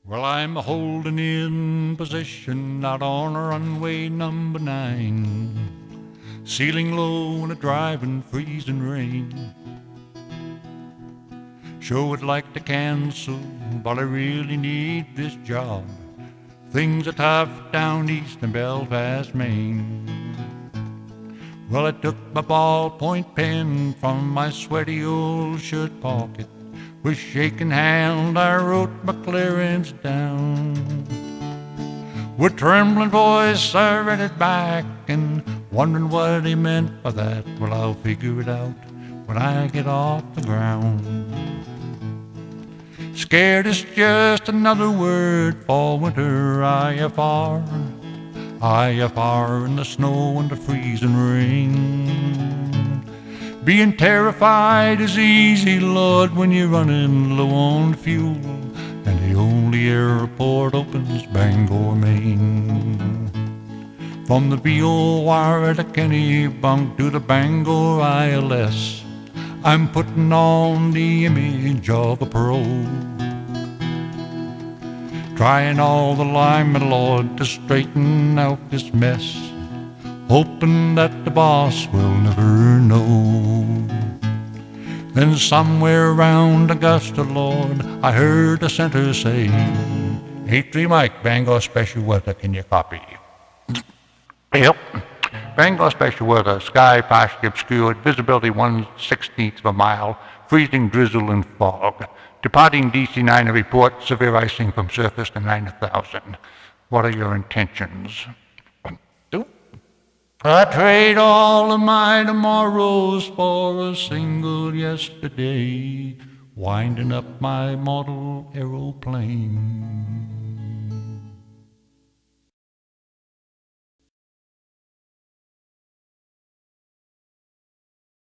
Well, I'm holding in position out on runway number 9, ceiling low in a driving freezing rain. Sure would like to cancel, but I really need this job. Things are tough down east in Belfast, Maine. Well, I took my ballpoint pen from my sweaty old shirt pocket. With shaking hand I wrote my clearance down. With trembling voice I read it back and wondering what he meant by that. Well, I'll figure it out when I get off the ground. Scared is just another word for winter. I.F.R. I.F.R. in the snow and the freezing rain. Being terrified is easy, Lord, when you're running low on fuel and the only airport opens Bangor, Maine. From the B.O.R. at the Kennebunk to the Bangor ILS, I'm putting on the image of a pro. Trying all the linemen, Lord, to straighten out this mess, hoping that the boss will never know. Then somewhere around Augusta, Lord, I heard the center say, 8-3 Mike, Bangor special weather, can you copy? Yep. Bangor special weather, sky partially obscured, visibility 1/16 of a mile, freezing drizzle and fog. Departing DC-9 report, severe icing from surface to 9,000. What are your intentions? I trade all of my tomorrows for a single yesterday, winding up my model aeroplane.